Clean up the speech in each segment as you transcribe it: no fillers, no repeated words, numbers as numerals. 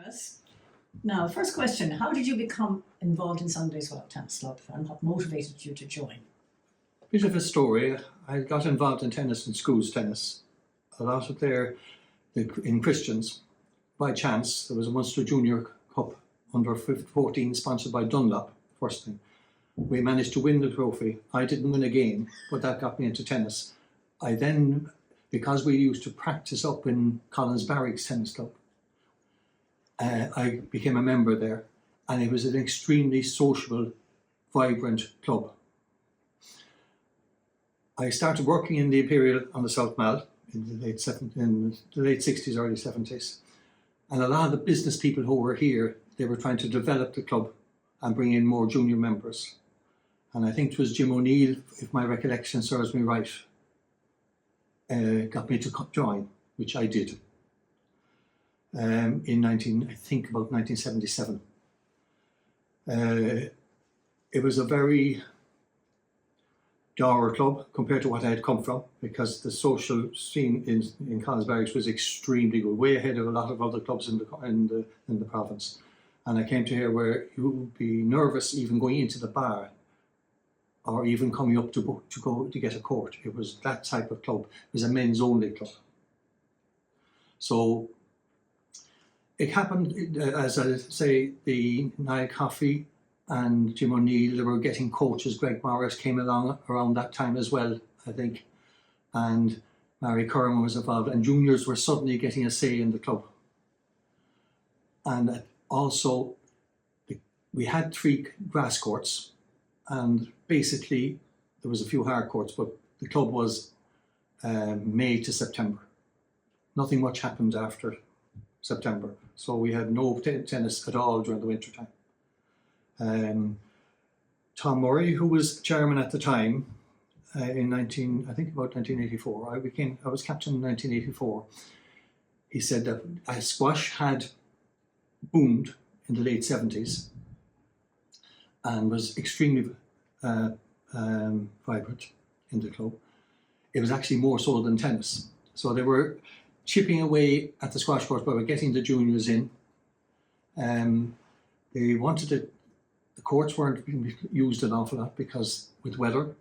tennis. Now, first question, how did you become involved in Sunday's World Tennis Club and what motivated you to join? Bit of a story. I got involved in tennis in schools tennis. A lot of there in Christians. By chance, there was a Munster Junior Cup under 14 sponsored by Dunlop, first thing. We managed to win the trophy. I didn't win a game, but that got me into tennis. I then, because we used to practice up in Collins Barracks Tennis Club, I became a member there, and it was an extremely sociable, vibrant club. I started working in the Imperial on the South Mall in the late 60s, early 70s. And a lot of the business people who were here, they were trying to develop the club and bring in more junior members. And I think it was Jim O'Neill, if my recollection serves me right, got me to join, which I did in about 1977. It was a very dour club compared to what I had come from, because the social scene in Collins Barracks was extremely good, way ahead of a lot of other clubs in the province. And I came to here where you would be nervous even going into the bar, or even coming up to go to get a court. It was that type of club. It was a men's only club. So it happened, as I say, the Niall Coffey and Jim O'Neill, they were getting coaches. Greg Morris came along around that time as well, I think. And Mary Curran was involved, and juniors were suddenly getting a say in the club. And also, we had 3 grass courts, and basically there was a few hard courts, but the club was May to September. Nothing much happened after September, so we had no tennis at all during the winter time. Tom Murray, who was chairman at the time, in about 1984, I was captain in 1984. He said that squash had boomed in the late 70s and was extremely vibrant in the club. It was actually more so than tennis. So they were chipping away at the squash court, but were getting the juniors in. They wanted it. The courts weren't being used an awful lot because with weather,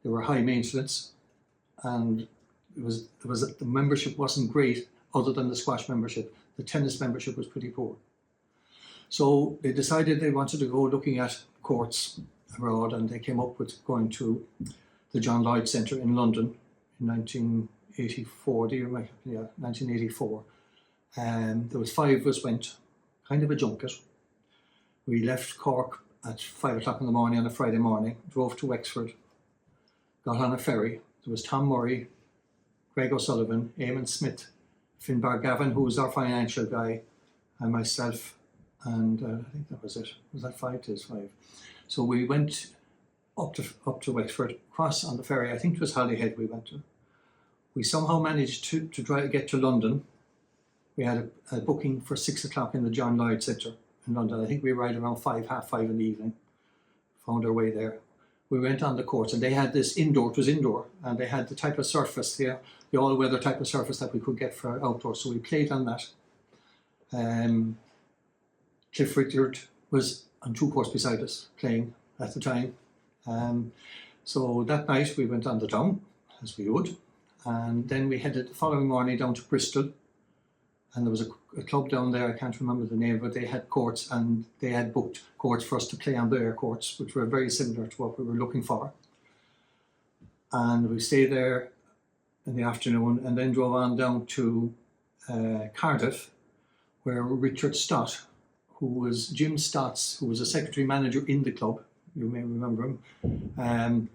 they were high maintenance, and the membership wasn't great other than the squash membership. The tennis membership was pretty poor. So they decided they wanted to go looking at courts abroad, and they came up with going to the John Lloyd Centre in London in 1984. Do you remember? Yeah, 1984. There was 5 of us went, kind of a junket. We left Cork at 5 o'clock in the morning on a Friday morning, drove to Wexford, got on a ferry. There was Tom Murray, Greg O'Sullivan, Eamon Smith, Finbar Gavin, who was our financial guy, and myself, and I think that was it. Was that 5 days? 5. So we went up to Wexford, cross on the ferry. I think it was Holyhead we went to. We somehow managed to try to get to London. We had a booking for 6 o'clock in the John Lloyd Centre in London. I think we arrived around 5, half 5 in the evening. Found our way there. We went on the courts, and they had this indoor. It was indoor, and they had the type of surface, the all-weather type of surface that we could get for outdoors. So we played on that. Cliff Richard was on 2 courts beside us playing at the time. So that night we went on the town, as we would, and then we headed the following morning down to Bristol. And there was a club down there, I can't remember the name, but they had courts, and they had booked courts for us to play on their courts, which were very similar to what we were looking for. And we stayed there in the afternoon and then drove on down to Cardiff, where Richard Stott, who was Jim Stott's, who was a secretary manager in the club, you may remember him,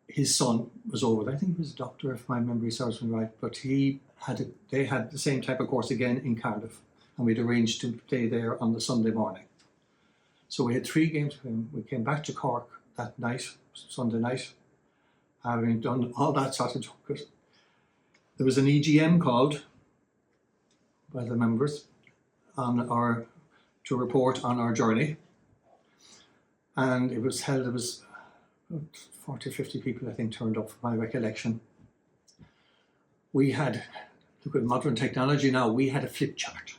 his son was over there. I think he was a doctor, if my memory serves me right, but they had the same type of course again in Cardiff, and we'd arranged to play there on the Sunday morning. So we had 3 games with him. We came back to Cork that night, Sunday night, having done all that sort of junket. There was an EGM called by the members to report on our journey, and it was held. It was 40, 50 people, I think, turned up, from my recollection. We had, look at modern technology now, we had a flip chart.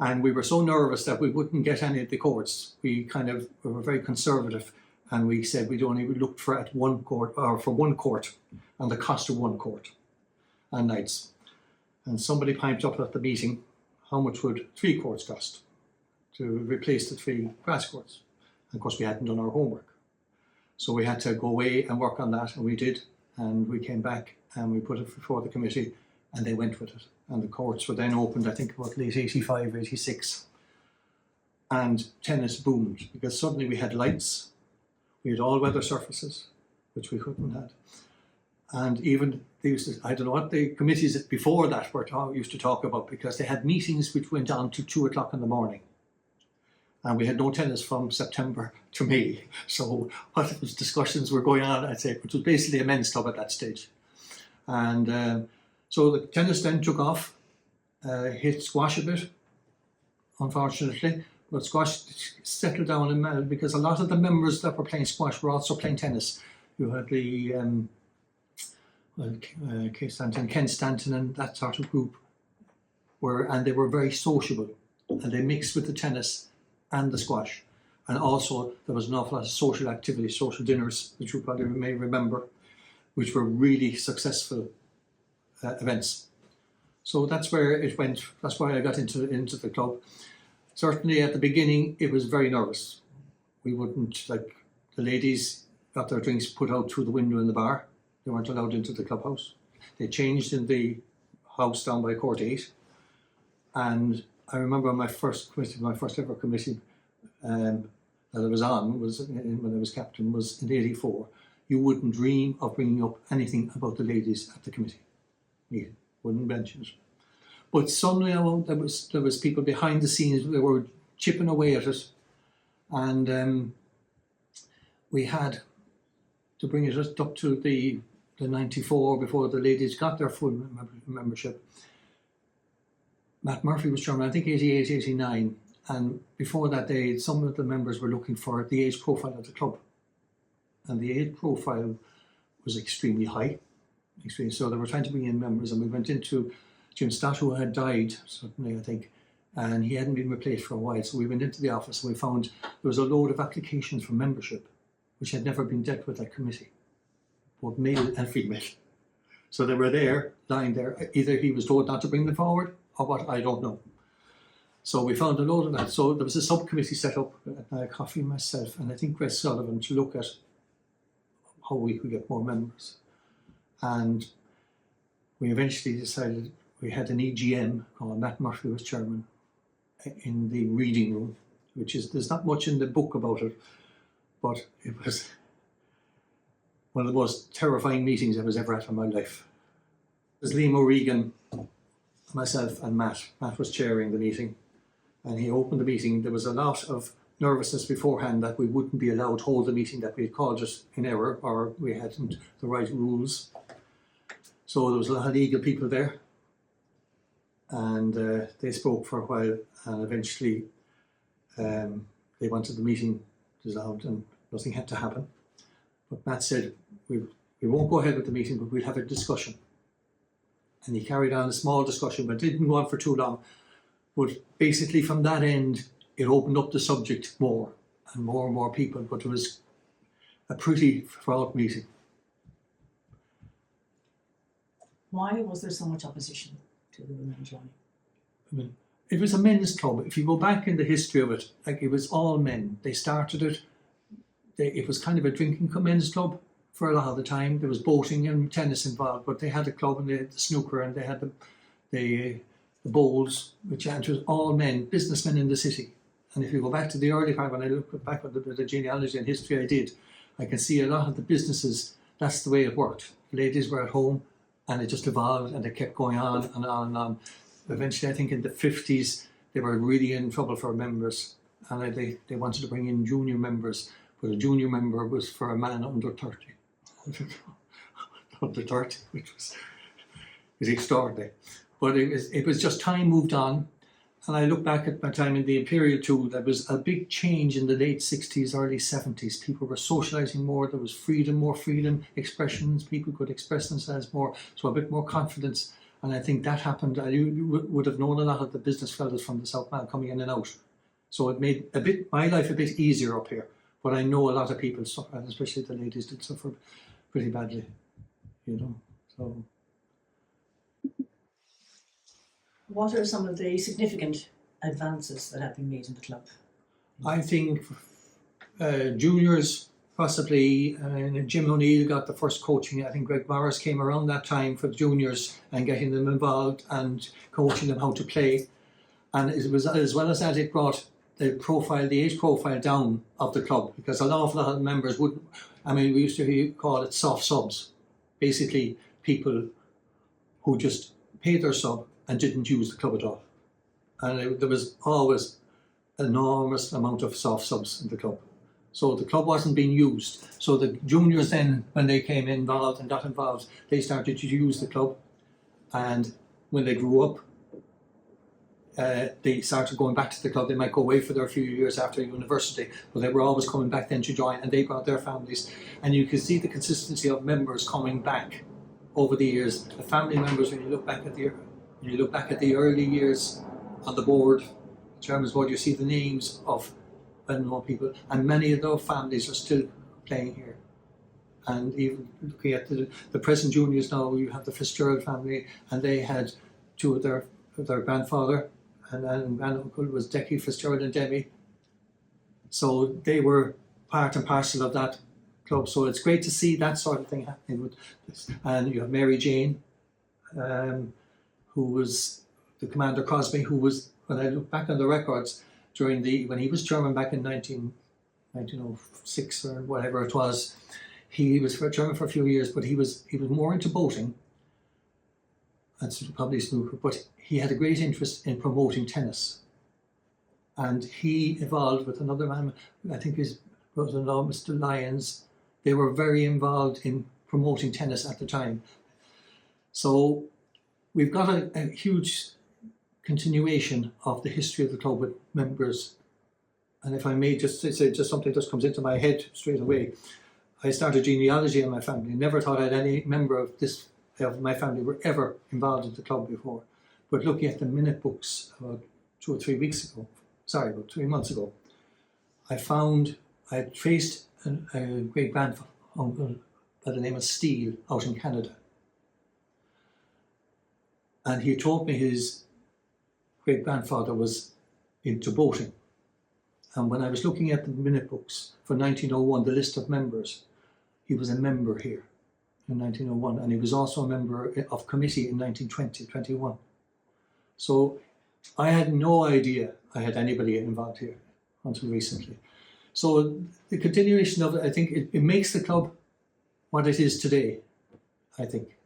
And we were so nervous that we wouldn't get any of the courts. We were very conservative, and we said we'd only look for one court and the cost of one court and nights. And somebody piped up at the meeting, how much would 3 courts cost to replace the 3 grass courts? And of course we hadn't done our homework. So we had to go away and work on that, and we did. And we came back and we put it before the committee, and they went with it. And the courts were then opened, I think about late 85, 86. And tennis boomed, because suddenly we had lights, we had all-weather surfaces, which we couldn't have. And even I don't know what the committees before that used to talk about, because they had meetings which went on to 2 o'clock in the morning. And we had no tennis from September to May. So what those discussions were going on, I'd say, which was basically a men's club at that stage. And so the tennis then took off, hit squash a bit, unfortunately. But squash settled down in Mal, because a lot of the members that were playing squash were also playing tennis. You had the Ken Stanton and that sort of group, and they were very sociable, and they mixed with the tennis and the squash. And also there was an awful lot of social activities, social dinners, which you probably may remember, which were really successful events. So that's where it went. That's why I got into the club. Certainly at the beginning it was very nervous. We wouldn't, like, the ladies got their drinks put out through the window in the bar. They weren't allowed into the clubhouse. They changed in the house down by Court 8. And I remember my first ever committee that I was on when I was captain was in '84. You wouldn't dream of bringing up anything about the ladies at the committee meeting. Wouldn't mention it. But somehow there was people behind the scenes. They were chipping away at it, and we had to bring it up to the 94 before the ladies got their full membership. Matt Murphy was chairman, I think 88, 89, and before that some of the members were looking for the age profile of the club, and the age profile was extremely high. So they were trying to bring in members, and we went into Jim Stott, who had died, certainly, I think, and he hadn't been replaced for a while. So we went into the office and we found there was a load of applications for membership, which had never been dealt with at committee, both male and female. So they were there, lying there. Either he was told not to bring them forward, or what, I don't know. So we found a load of that. So there was a subcommittee set up, Coffey, myself, and I think Grace Sullivan, to look at how we could get more members. And we eventually decided, we had an EGM called, Matt Murphy was chairman, in the reading room, there's not much in the book about it, but it was one of the most terrifying meetings I was ever at in my life. It was Liam O'Regan, myself and Matt. Matt was chairing the meeting, and he opened the meeting. There was a lot of nervousness beforehand that we wouldn't be allowed to hold the meeting, that we had called it in error, or we hadn't the right rules. So there was a lot of legal people there, and they spoke for a while, and eventually they wanted the meeting dissolved, and nothing had to happen. But Matt said, we won't go ahead with the meeting, but we'll have a discussion. And he carried on a small discussion, but it didn't go on for too long. But basically from that end, it opened up the subject more and more people, but it was a pretty fraught meeting. Why was there so much opposition to the women joining? I mean, it was a men's club. If you go back in the history of it, like, it was all men. They started it. It was kind of a drinking men's club for a lot of the time. There was boating and tennis involved, but they had a club, and they had the snooker, and they had the bowls, which was all men, businessmen in the city. And if you go back to the early part, when I look back at the genealogy and history I did, I can see a lot of the businesses, that's the way it worked. Ladies were at home, and it just evolved, and it kept going on and on and on. Eventually, I think in the 50s, they were really in trouble for members, and they wanted to bring in junior members, but a junior member was for a man under 30. Under 30, which was extraordinary. But it was just time moved on. And I look back at my time in the Imperial too, there was a big change in the late 60s, early 70s. People were socialising more, there was more freedom, expressions, people could express themselves more, so a bit more confidence. And I think that happened, you would have known a lot of the business fellows from the South Mall coming in and out. So it made my life a bit easier up here. But I know a lot of people suffer, and especially the ladies did suffer pretty badly, you know. So What are some of the significant advances that have been made in the club? I think juniors, possibly, Jim O'Neill got the first coaching. I think Greg Morris came around that time for the juniors and getting them involved and coaching them how to play. And it was, as well as that, it brought the age profile down of the club, because an awful lot of members wouldn't. I mean, we used to call it soft subs, basically people who just paid their sub and didn't use the club at all. And there was always an enormous amount of soft subs in the club. So the club wasn't being used. So the juniors then, when they came involved and got involved, they started to use the club. And when they grew up, they started going back to the club. They might go away for their few years after university, but they were always coming back then to join, and they brought their families. And you could see the consistency of members coming back over the years. The family members, when you look back at the early years on the board, chairman's board, you see the names of well-known people, and many of those families are still playing here. And even looking at the present juniors now, you have the Fitzgerald family, and they had two of their grandfather and granduncle was Decky Fitzgerald and Debbie. So they were part and parcel of that club. So it's great to see that sort of thing happening with this. And you have Mary Jane, who was the Commander Crosby, who was, when I look back on the records, when he was chairman back in 1906 or whatever it was, he was chairman for a few years, but he was more into boating and probably snooker, but he had a great interest in promoting tennis. And he evolved with another man, I think his brother-in-law, Mr. Lyons. They were very involved in promoting tennis at the time. So we've got a huge continuation of the history of the club with members. And if I may just say, just something just comes into my head straight away. I started genealogy in my family. Never thought I'd any member of my family were ever involved in the club before. But looking at the minute books about 2 or 3 about 3 months ago, I traced a great granduncle by the name of Steele out in Canada. And he told me his great grandfather was into boating. And when I was looking at the minute books for 1901, the list of members, he was a member here in 1901, and he was also a member of committee in 1921. So I had no idea I had anybody involved here until recently. So the continuation of it, I think it makes the club what it is today, I think.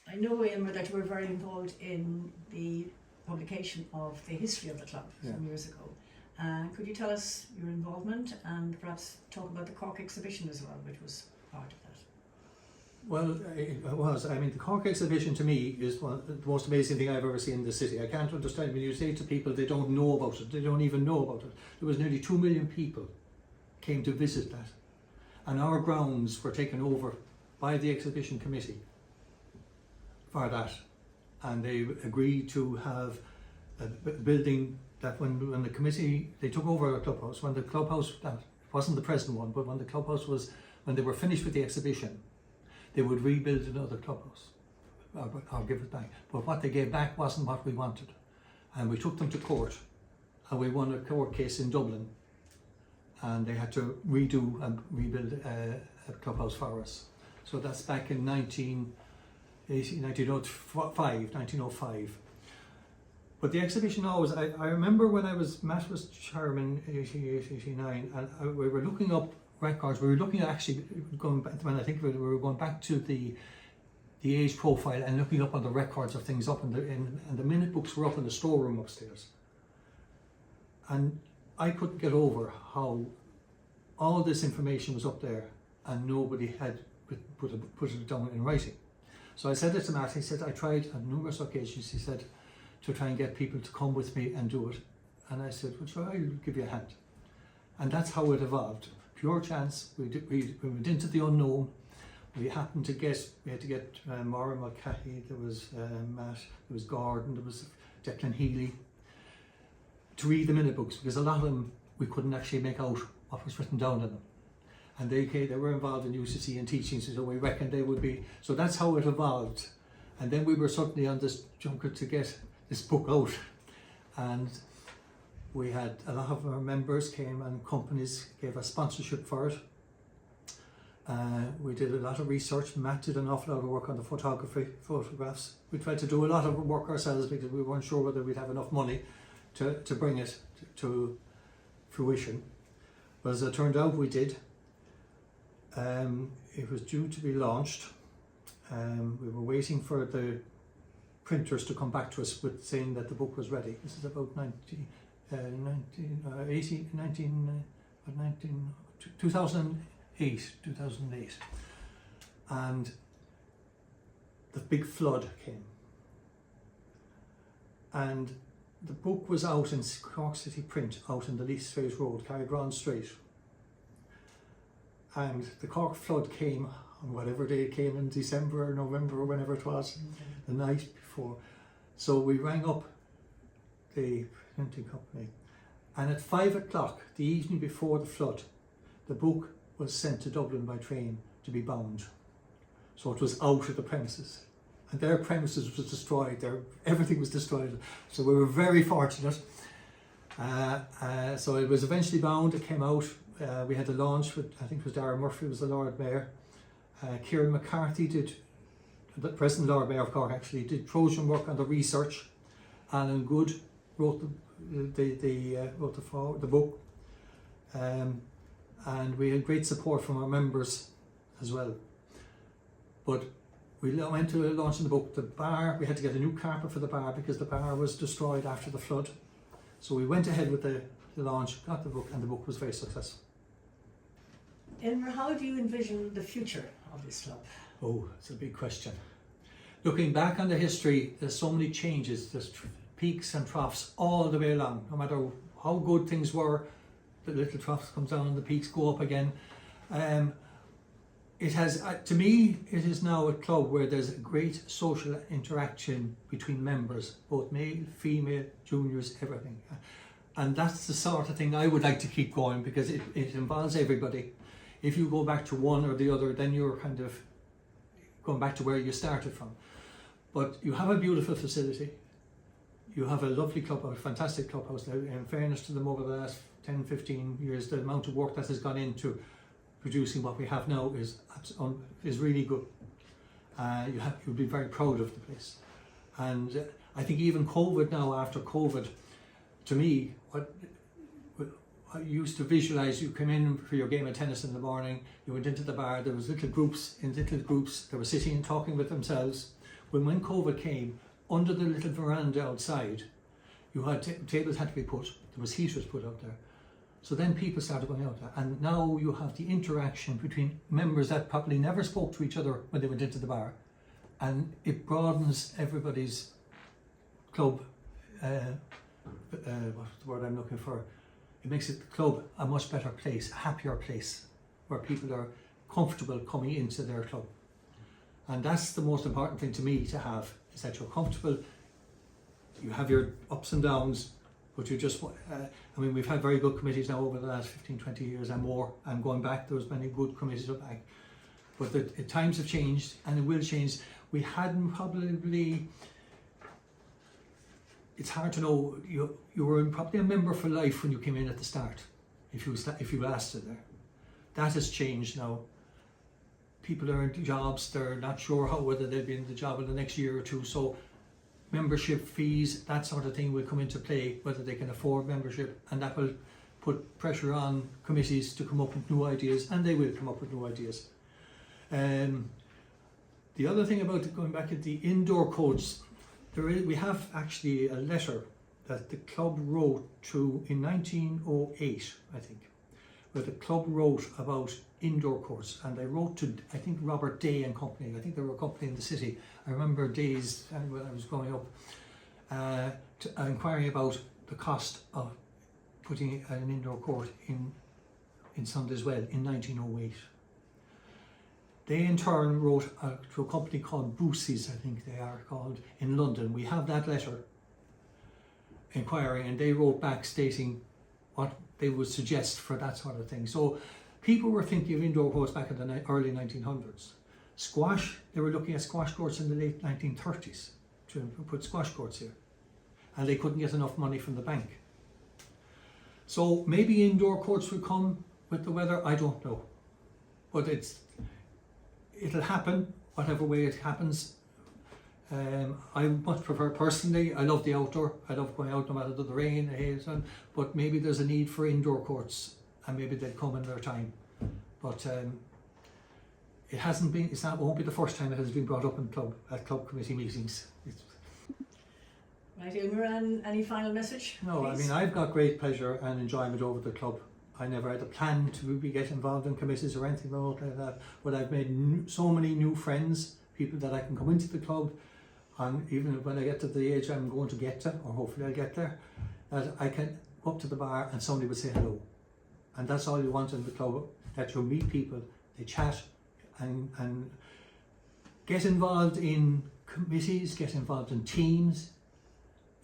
I know, Aylmer, that you were very involved in the publication of the history of the club some years ago. Could you tell us your involvement and perhaps talk about the Cork exhibition as well, which was part of that? Well, it was. I mean, the Cork exhibition to me is the most amazing thing I've ever seen in the city. I can't understand when you say to people they don't know about it, they don't even know about it. There was nearly 2 million people came to visit that. And our grounds were taken over by the exhibition committee for that. And they agreed to have a building that when the committee, they took over a clubhouse, when the clubhouse, that wasn't the present one, but when the clubhouse was, when they were finished with the exhibition, they would rebuild another clubhouse, or give it back. But what they gave back wasn't what we wanted. And we took them to court, and we won a court case in Dublin, and they had to redo and rebuild a clubhouse for us. So that's back in 1905. But the exhibition always, I remember when Matt was chairman, 88, 89, and we were looking up records. We were looking at actually going back, when I think we were going back to the age profile and looking up on the records of things up and the minute books were up in the storeroom upstairs. And I couldn't get over how all this information was up there and nobody had put it down in writing. So I said it to Matt. He said, I tried on numerous occasions, he said, to try and get people to come with me and do it. And I said, well, sure, I'll give you a hand. And that's how it evolved. Pure chance. We went into the unknown. We had to get Maura Mulcahy, there was Matt, there was Gordon, there was Declan Healy, to read the minute books, because a lot of them we couldn't actually make out what was written down in them. And they were involved in UCC and teaching, so we reckoned they would be, so that's how it evolved. And then we were suddenly on this junket to get this book out. And we had a lot of our members came and companies gave us sponsorship for it. We did a lot of research. Matt did an awful lot of work on the photographs. We tried to do a lot of work ourselves because we weren't sure whether we'd have enough money to bring it to fruition. But as it turned out, we did. It was due to be launched. We were waiting for the printers to come back to us with saying that the book was ready. This is about 2008. And the big flood came. And the book was out in Cork City Print, out in the Leith Street Road, Carrigrán Street. And the Cork flood came on whatever day it came, in December or November or whenever it was, the night before. So we rang up the printing company, and at 5 o'clock the evening before the flood, the book was sent to Dublin by train to be bound. So it was out of the premises. And their premises was destroyed, everything was destroyed. So we were very fortunate. So it was eventually bound, it came out. We had a launch with, I think it was Darragh Murphy was the Lord Mayor. Kieran McCarthy did, the present Lord Mayor of Cork actually, did Trojan work on the research. Alan Good wrote the book. And we had great support from our members as well. But we went to launching the book. The bar, we had to get a new carpet for the bar because the bar was destroyed after the flood. So we went ahead with the launch, got the book, and the book was very successful. Aylmer, how do you envision the future of this club? Oh, it's a big question. Looking back on the history, there's so many changes. There's peaks and troughs all the way along. No matter how good things were, the little troughs comes down and the peaks go up again. It has, to me, it is now a club where there's a great social interaction between members, both male, female, juniors, everything. And that's the sort of thing I would like to keep going because it involves everybody. If you go back to one or the other, then you're kind of going back to where you started from. But you have a beautiful facility. You have a lovely clubhouse, fantastic clubhouse. Now, in fairness to them, over the last 10, 15 years, the amount of work that has gone into producing what we have now is really good. You'll be very proud of the place. And I think even COVID now, after COVID, to me, what I used to visualize, you came in for your game of tennis in the morning, you went into the bar, there was little groups, they were sitting and talking with themselves. When COVID came, under the little veranda outside, you had tables had to be put, there was heaters put out there. So then people started going out there, and now you have the interaction between members that probably never spoke to each other when they went into the bar, and it broadens everybody's club. What's the word I'm looking for? It makes the club a much better place, a happier place, where people are comfortable coming into their club. And that's the most important thing to me to have, is that you're comfortable. You have your ups and downs, but you just, I mean, we've had very good committees now over the last 15, 20 years and more, and going back, there was many good committees back. But the times have changed, and it will change. We hadn't probably, it's hard to know, you were probably a member for life when you came in at the start, if you lasted there. That has changed now. People are in jobs, they're not sure whether they'll be in the job in the next year or two, so membership fees, that sort of thing will come into play, whether they can afford membership, and that will put pressure on committees to come up with new ideas, and they will come up with new ideas. The other thing about going back at the indoor courts, we have actually a letter that the club wrote in 1908, I think, where the club wrote about indoor courts, and they wrote to, I think, Robert Day and Company. I think they were a company in the city. I remember days when I was growing up, inquiring about the cost of putting an indoor court in Sunday's Well in 1908. They in turn wrote to a company called Brucey's, I think they are called, in London. We have that letter inquiring, and they wrote back stating what they would suggest for that sort of thing. So people were thinking of indoor courts back in the early 1900s. Squash, they were looking at squash courts in the late 1930s to put squash courts here, and they couldn't get enough money from the bank. So maybe indoor courts will come with the weather, I don't know. But it'll happen, whatever way it happens. I much prefer personally, I love the outdoor, I love going out no matter the rain, the hail, sun, but maybe there's a need for indoor courts, and maybe they'll come in their time. But it hasn't been, won't be the first time it has been brought up in club committee meetings. Right, Aylmer, and any final message? No, please? I mean, I've got great pleasure and enjoyment over the club. I never had a plan to get involved in committees or anything like that, but I've made so many new friends, people that I can come into the club, and even when I get to the age I'm going to get to, or hopefully I'll get there, that I can go up to the bar and somebody would say hello. And that's all you want in the club, that you'll meet people, they chat, and get involved in committees, get involved in teams,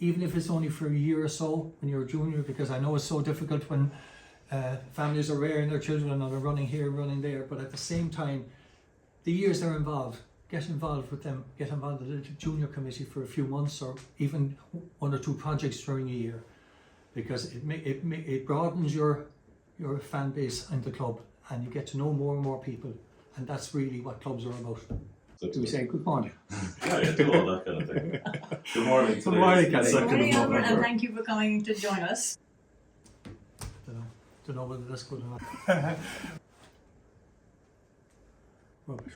even if it's only for a year or so when you're a junior, because I know it's so difficult when families are rearing their children and they're running here, running there, but at the same time, the years they're involved, get involved with them, get involved in the junior committee for a few months or even one or two projects during a year, because it broadens your fan base in the club, and you get to know more and more people, and that's really what clubs are about. Do we say good morning? Yeah, do all that kind of thing. Good morning. Good morning, Kelly. Good morning, Aylmer, and thank you for coming to join us. Don't know whether that's good or not. Rubbish.